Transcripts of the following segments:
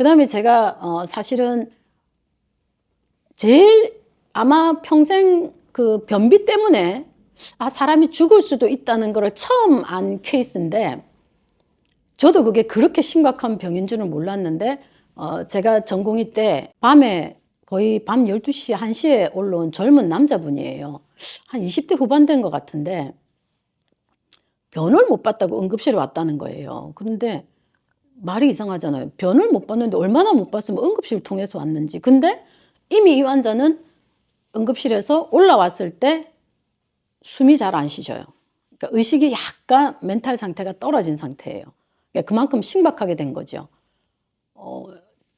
그다음에 제가 사실은 제일 아마 평생 그 변비 때문에 사람이 죽을 수도 있다는 걸 처음 안 케이스인데, 저도 그게 그렇게 심각한 병인 줄은 몰랐는데, 제가 전공의 때 밤에 거의 밤 12시, 1시에 올라온 젊은 남자분이에요. 한 20대 후반 된 것 같은데 변을 못 봤다고 응급실에 왔다는 거예요. 그런데 말이 이상하잖아요. 변을 못 봤는데 얼마나 못 봤으면 응급실 통해서 왔는지. 근데 이미 이 환자는 응급실에서 올라왔을 때 숨이 잘 안 쉬져요. 그러니까 의식이 약간 멘탈 상태가 떨어진 상태예요. 그러니까 그만큼 심각하게 된 거죠.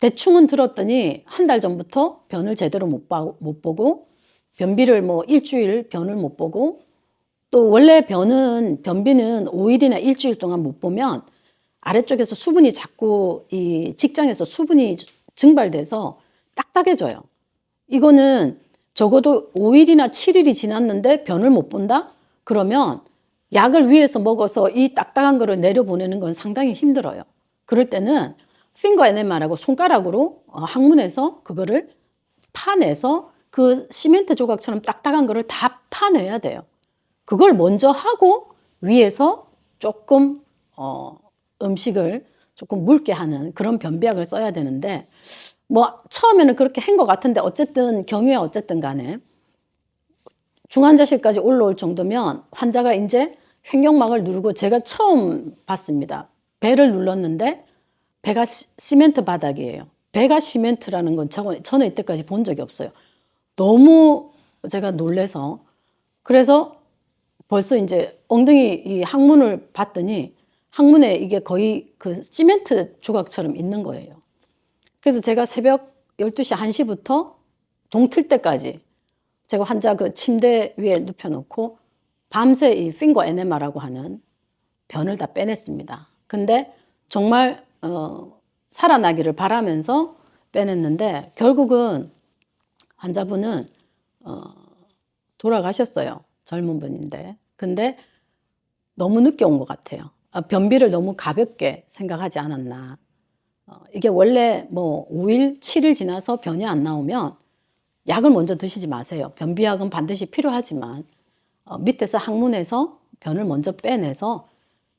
대충은 들었더니 한 달 전부터 변을 제대로 못 보고, 변비를 뭐 일주일 변을 못 보고, 또 원래 변비는 5일이나 일주일 동안 못 보면 아래쪽에서 수분이 자꾸 이 직장에서 수분이 증발돼서 딱딱해져요. 이거는 적어도 5일이나 7일이 지났는데 변을 못 본다? 그러면 약을 위에서 먹어서 이 딱딱한 거를 내려보내는 건 상당히 힘들어요. 그럴 때는 핑거 에네마라고 손가락으로 항문에서 그거를 파내서 그 시멘트 조각처럼 딱딱한 거를 다 파내야 돼요. 그걸 먼저 하고 위에서 조금 음식을 조금 묽게 하는 그런 변비약을 써야 되는데, 뭐 처음에는 그렇게 한 것 같은데 어쨌든 경유에 어쨌든 간에 중환자실까지 올라올 정도면 환자가 이제 횡격막을 누르고, 제가 처음 봤습니다. 배를 눌렀는데 배가 시멘트 바닥이에요. 배가 시멘트라는 건 저는 이때까지 본 적이 없어요. 너무 제가 놀래서, 그래서 벌써 이제 엉덩이 이 항문을 봤더니 항문에 이게 거의 그 시멘트 조각처럼 있는 거예요. 그래서 제가 새벽 12시, 1시부터 동틀 때까지 제가 환자 그 침대 위에 눕혀놓고 밤새 이 핑거 에네마라고 하는 변을 다 빼냈습니다. 근데 정말 살아나기를 바라면서 빼냈는데 결국은 환자분은 돌아가셨어요. 젊은 분인데. 근데 너무 늦게 온 것 같아요. 변비를 너무 가볍게 생각하지 않았나. 이게 원래 뭐 5일, 7일 지나서 변이 안 나오면 약을 먼저 드시지 마세요. 변비약은 반드시 필요하지만 밑에서 항문에서 변을 먼저 빼내서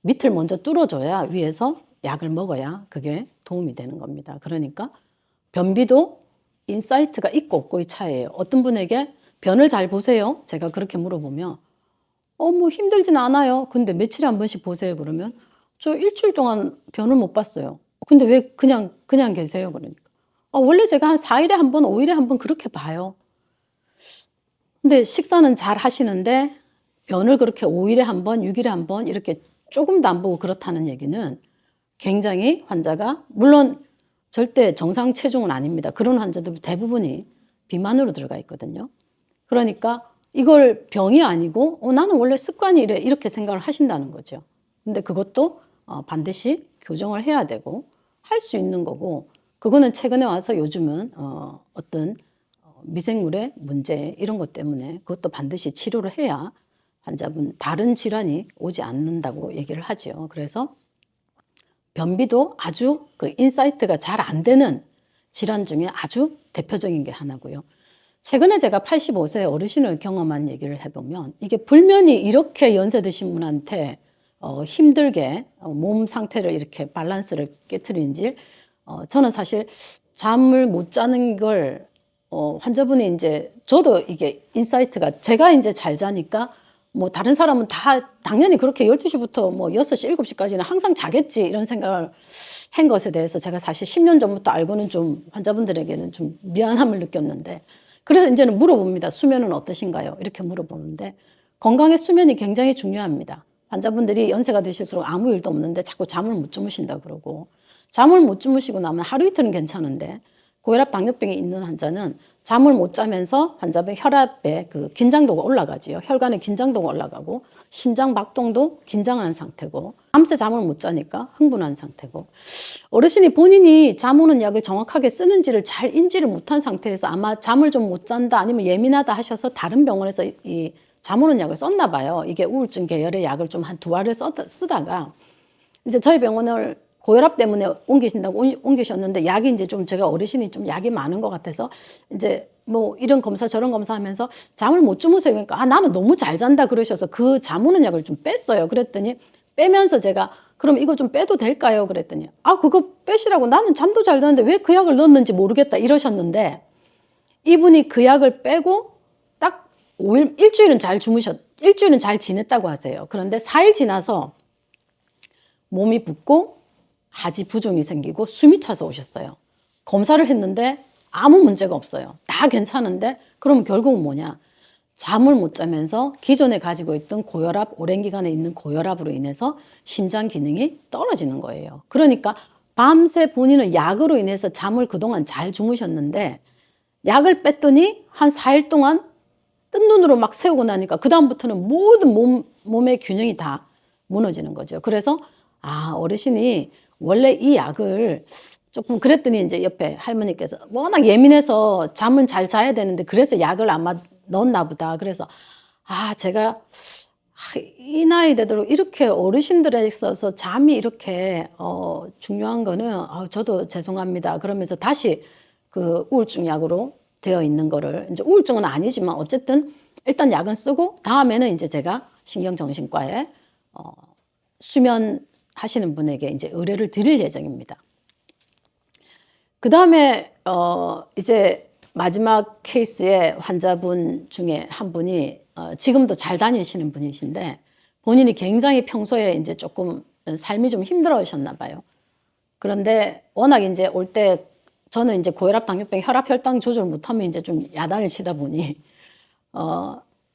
밑을 먼저 뚫어줘야 위에서 약을 먹어야 그게 도움이 되는 겁니다. 그러니까 변비도 인사이트가 있고 없고의 차이예요. 어떤 분에게 변을 잘 보세요. 제가 그렇게 물어보면 뭐 힘들진 않아요. 근데 며칠에 한 번씩 보세요. 그러면 저 일주일 동안 변을 못 봤어요. 근데 왜 그냥 계세요? 그러니까 원래 제가 한 4일에 한 번, 5일에 한 번 그렇게 봐요. 근데 식사는 잘 하시는데 변을 그렇게 5일에 한 번, 6일에 한 번 이렇게 조금도 안 보고 그렇다는 얘기는 굉장히 환자가, 물론 절대 정상 체중은 아닙니다. 그런 환자들 대부분이 비만으로 들어가 있거든요. 그러니까 이걸 병이 아니고 나는 원래 습관이 이래, 이렇게 생각을 하신다는 거죠. 근데 그것도 반드시 교정을 해야 되고 할 수 있는 거고, 그거는 최근에 와서 요즘은 어떤 미생물의 문제 이런 것 때문에 그것도 반드시 치료를 해야 환자분 다른 질환이 오지 않는다고 얘기를 하죠. 그래서 변비도 아주 그 인사이트가 잘 안 되는 질환 중에 아주 대표적인 게 하나고요. 최근에 제가 85세 어르신을 경험한 얘기를 해보면, 이게 불면이 이렇게 연세 드신 분한테 힘들게 몸 상태를 이렇게 밸런스를 깨트리는지, 저는 사실 잠을 못 자는 걸 환자분이 이제, 저도 이게 인사이트가, 제가 이제 잘 자니까 뭐 다른 사람은 다 당연히 그렇게 12시부터 뭐 6시, 7시까지는 항상 자겠지 이런 생각을 한 것에 대해서 제가 사실 10년 전부터 알고는 좀 환자분들에게는 좀 미안함을 느꼈는데, 그래서 이제는 물어봅니다. 수면은 어떠신가요? 이렇게 물어보는데, 건강의 수면이 굉장히 중요합니다. 환자분들이 연세가 드실수록 아무 일도 없는데 자꾸 잠을 못 주무신다 그러고, 잠을 못 주무시고 나면 하루 이틀은 괜찮은데 고혈압, 당뇨병이 있는 환자는 잠을 못 자면서 환자의 혈압의 그 긴장도가 올라가지요. 혈관의 긴장도가 올라가고 심장 박동도 긴장한 상태고, 밤새 잠을 못 자니까 흥분한 상태고, 어르신이 본인이 잠 오는 약을 정확하게 쓰는지를 잘 인지를 못한 상태에서 아마 잠을 좀 못 잔다 아니면 예민하다 하셔서 다른 병원에서 이 잠 오는 약을 썼나 봐요. 이게 우울증 계열의 약을 좀 한 2알을 쓰다가 이제 저희 병원을 고혈압 때문에 옮기신다고 옮기셨는데 약이 이제 좀 제가 어르신이 좀 약이 많은 것 같아서 이제 뭐 이런 검사 저런 검사하면서 잠을 못 주무세요. 그러니까 아 나는 너무 잘 잔다 그러셔서 그 잠 오는 약을 좀 뺐어요. 그랬더니 빼면서 제가 그럼 이거 좀 빼도 될까요? 그랬더니 아 그거 빼시라고 나는 잠도 잘 자는데 왜 그 약을 넣었는지 모르겠다 이러셨는데 이분이 그 약을 빼고 딱 5일 일주일은 잘 지냈다고 하세요. 그런데 4일 지나서 몸이 붓고 하지 부종이 생기고 숨이 차서 오셨어요. 검사를 했는데 아무 문제가 없어요. 다 괜찮은데 그럼 결국은 뭐냐? 잠을 못 자면서 기존에 가지고 있던 고혈압, 오랜 기간에 있는 고혈압으로 인해서 심장 기능이 떨어지는 거예요. 그러니까 밤새 본인은 약으로 인해서 잠을 그동안 잘 주무셨는데 약을 뺐더니 한 4일 동안 뜬 눈으로 막 세우고 나니까 그다음부터는 모든 몸의 균형이 다 무너지는 거죠. 그래서 아 어르신이 원래 이 약을 조금 그랬더니 이제 옆에 할머니께서 워낙 예민해서 잠은 잘 자야 되는데 그래서 약을 아마 넣었나 보다. 그래서 아 제가 이 나이 되도록 이렇게 어르신들에 있어서 잠이 이렇게 중요한 거는 저도 죄송합니다. 그러면서 다시 그 우울증 약으로 되어 있는 거를 이제 우울증은 아니지만 어쨌든 일단 약은 쓰고 다음에는 이제 제가 신경정신과에 수면 하시는 분에게 이제 의뢰를 드릴 예정입니다. 그 다음에 이제 마지막 케이스의 환자분 중에 한 분이 지금도 잘 다니시는 분이신데 본인이 굉장히 평소에 이제 조금 삶이 좀 힘들어하셨나 봐요. 그런데 워낙 이제 올 때 저는 이제 고혈압, 당뇨병, 혈압, 혈당 조절 못하면 이제 좀 야단을 치다 보니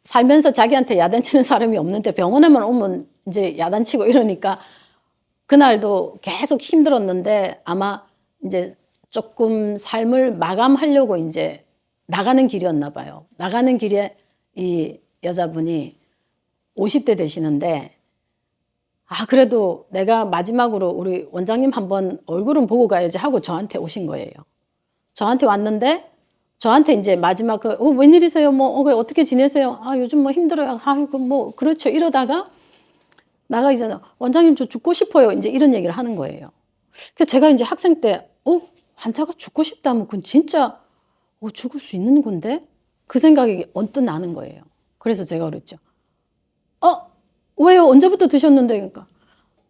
살면서 자기한테 야단치는 사람이 없는데 병원에만 오면 이제 야단치고 이러니까 그날도 계속 힘들었는데 아마 이제 조금 삶을 마감하려고 이제 나가는 길이었나 봐요. 나가는 길에 이 여자분이 50대 되시는데 아 그래도 내가 마지막으로 우리 원장님 한번 얼굴은 보고 가야지 하고 저한테 오신 거예요. 저한테 왔는데 저한테 이제 마지막 웬일이세요? 뭐 어떻게 지내세요? 아 요즘 뭐 힘들어요. 아이고 뭐 그렇죠. 이러다가 나가기 전에 원장님 저 죽고 싶어요. 이제 이런 얘기를 하는 거예요. 그래서 제가 이제 학생 때 환자가 죽고 싶다면 그건 진짜 죽을 수 있는 건데 그 생각이 언뜻 나는 거예요. 그래서 제가 그랬죠. 왜요? 언제부터 드셨는데? 그러니까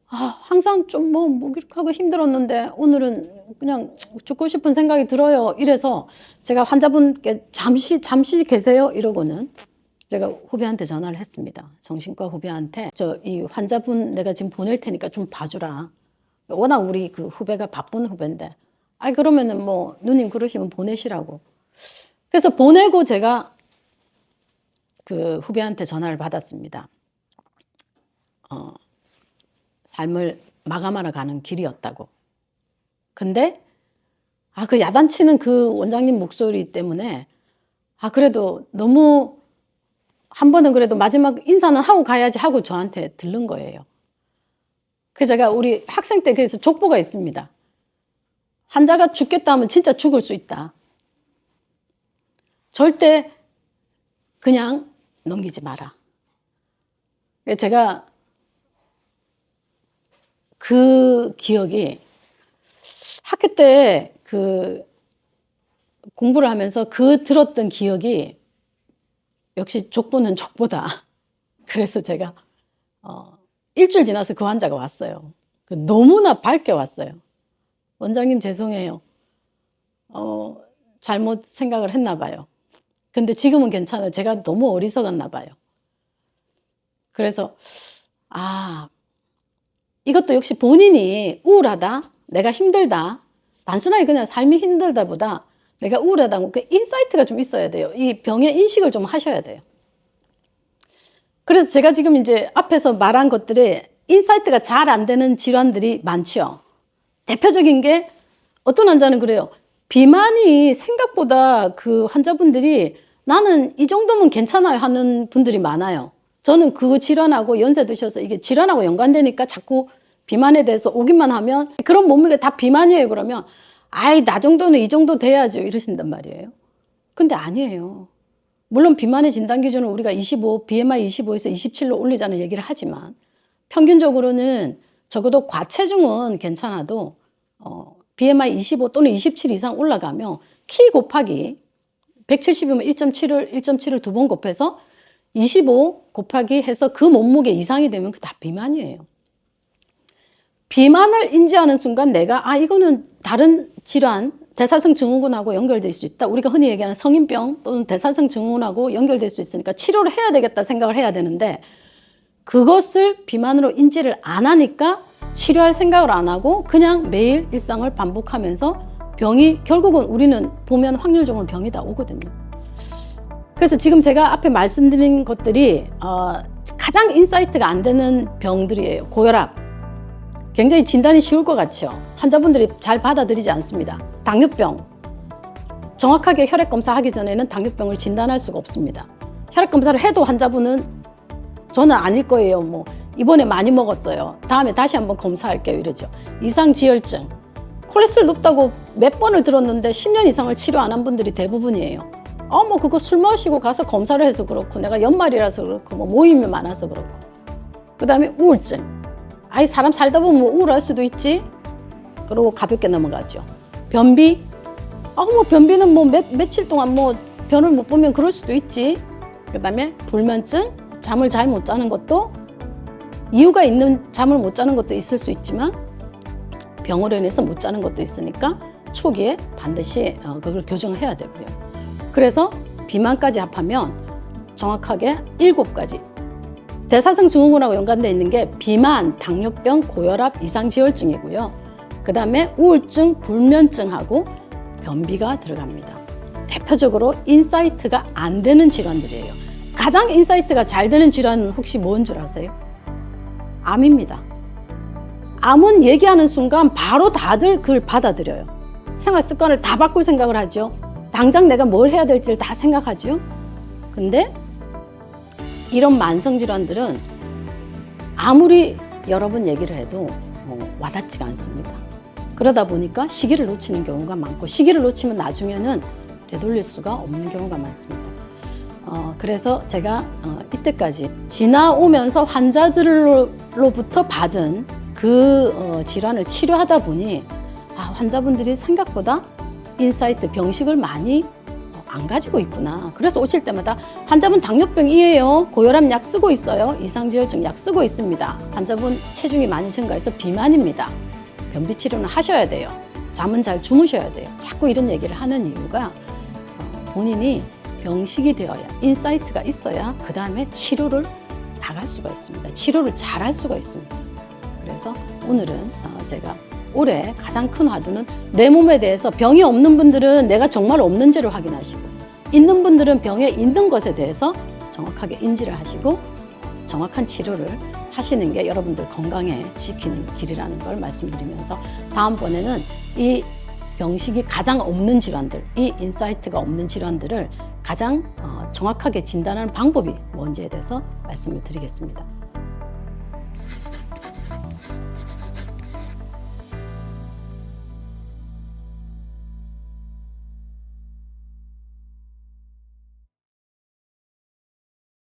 항상 좀 뭐 이렇게 하고 힘들었는데 오늘은 그냥 죽고 싶은 생각이 들어요. 이래서 제가 환자분께 잠시 계세요? 이러고는 제가 후배한테 전화를 했습니다. 정신과 후배한테 이 환자분 내가 지금 보낼 테니까 좀 봐주라. 워낙 우리 그 후배가 바쁜 후배인데 그러면은 뭐 누님 그러시면 보내시라고. 그래서 보내고 제가 그 후배한테 전화를 받았습니다. 삶을 마감하러 가는 길이었다고. 근데 그 야단치는 그 원장님 목소리 때문에 그래도 너무 한 번은 그래도 마지막 인사는 하고 가야지 하고 저한테 들른 거예요. 그래서 제가 우리 학생 때 그래서 족보가 있습니다. 환자가 죽겠다 하면 진짜 죽을 수 있다. 절대 그냥 넘기지 마라. 제가 그 기억이 학교 때 그 공부를 하면서 그 들었던 기억이 역시 족보는 족보다. 그래서 제가 일주일 지나서 그 환자가 왔어요. 너무나 밝게 왔어요. 원장님 죄송해요. 잘못 생각을 했나 봐요. 근데 지금은 괜찮아요. 제가 너무 어리석었나 봐요. 그래서 이것도 역시 본인이 우울하다, 내가 힘들다, 단순하게 그냥 삶이 힘들다보다 내가 우울하다고 그 인사이트가 좀 있어야 돼요. 이 병의 인식을 좀 하셔야 돼요. 그래서 제가 지금 이제 앞에서 말한 것들이 인사이트가 잘 안 되는 질환들이 많죠. 대표적인 게 어떤 환자는 그래요. 비만이 생각보다 그 환자분들이 나는 이 정도면 괜찮아요 하는 분들이 많아요. 저는 그 질환하고 연세 드셔서 이게 질환하고 연관되니까 자꾸 비만에 대해서 오기만 하면 그런 몸무게 다 비만이에요 그러면 나 정도는 이 정도 돼야죠 이러신단 말이에요. 근데 아니에요. 물론 비만의 진단 기준은 우리가 BMI 25에서 27로 올리자는 얘기를 하지만 평균적으로는 적어도 과체중은 괜찮아도 BMI 25 또는 27 이상 올라가면 키 곱하기 170이면 1.7을 두 번 곱해서 25 곱하기 해서 그 몸무게 이상이 되면 그 다 비만이에요. 비만을 인지하는 순간 내가 이거는 다른 질환, 대사성 증후군하고 연결될 수 있다. 우리가 흔히 얘기하는 성인병 또는 대사성 증후군하고 연결될 수 있으니까 치료를 해야 되겠다 생각을 해야 되는데 그것을 비만으로 인지를 안 하니까 치료할 생각을 안 하고 그냥 매일 일상을 반복하면서 병이 결국은 우리는 보면 확률적으로 병이 다 오거든요. 그래서 지금 제가 앞에 말씀드린 것들이 가장 인사이트가 안 되는 병들이에요. 고혈압. 굉장히 진단이 쉬울 것 같죠. 환자분들이 잘 받아들이지 않습니다. 당뇨병. 정확하게 혈액검사 하기 전에는 당뇨병을 진단할 수가 없습니다. 혈액검사를 해도 환자분은 저는 아닐 거예요. 뭐 이번에 많이 먹었어요. 다음에 다시 한번 검사할게요. 이러죠. 이상지혈증. 콜레스테롤 높다고 몇 번을 들었는데 10년 이상을 치료 안 한 분들이 대부분이에요. 뭐 그거 술 마시고 가서 검사를 해서 그렇고 내가 연말이라서 그렇고 뭐 모임이 많아서 그렇고. 그 다음에 우울증. 사람 살다 보면 우울할 수도 있지. 그리고 가볍게 넘어가죠. 변비. 뭐 변비는 뭐 며칠 동안 뭐 변을 못 보면 그럴 수도 있지. 그 다음에 불면증. 잠을 잘 못 자는 것도 이유가 있는 잠을 못 자는 것도 있을 수 있지만 병으로 인해서 못 자는 것도 있으니까 초기에 반드시 그걸 교정해야 되고요. 그래서 비만까지 합하면 정확하게 7가지. 대사성 증후군하고 연관되어 있는 게 비만, 당뇨병, 고혈압, 이상지혈증이고요. 그 다음에 우울증, 불면증하고 변비가 들어갑니다. 대표적으로 인사이트가 안 되는 질환들이에요. 가장 인사이트가 잘 되는 질환은 혹시 뭔 줄 아세요? 암입니다. 암은 얘기하는 순간 바로 다들 그걸 받아들여요. 생활 습관을 다 바꿀 생각을 하죠. 당장 내가 뭘 해야 될지를 다 생각하죠. 근데 이런 만성질환들은 아무리 여러 번 얘기를 해도 와닿지가 않습니다. 그러다 보니까 시기를 놓치는 경우가 많고 시기를 놓치면 나중에는 되돌릴 수가 없는 경우가 많습니다. 그래서 제가 이때까지 지나오면서 환자들로부터 받은 그 질환을 치료하다 보니 환자분들이 생각보다 인사이트, 병식을 많이 안 가지고 있구나. 그래서 오실 때마다 환자분 당뇨병이에요. 고혈압 약 쓰고 있어요. 이상지혈증 약 쓰고 있습니다. 환자분 체중이 많이 증가해서 비만입니다. 변비 치료는 하셔야 돼요. 잠은 잘 주무셔야 돼요. 자꾸 이런 얘기를 하는 이유가 본인이 병식이 되어야, 인사이트가 있어야 그 다음에 치료를 나갈 수가 있습니다. 치료를 잘할 수가 있습니다. 그래서 오늘은 제가 올해 가장 큰 화두는 내 몸에 대해서 병이 없는 분들은 내가 정말 없는지를 확인하시고 있는 분들은 병에 있는 것에 대해서 정확하게 인지를 하시고 정확한 치료를 하시는 게 여러분들 건강해지키는 길이라는 걸 말씀드리면서 다음번에는 이 병식이 가장 없는 질환들, 이 인사이트가 없는 질환들을 가장 정확하게 진단하는 방법이 뭔지에 대해서 말씀을 드리겠습니다.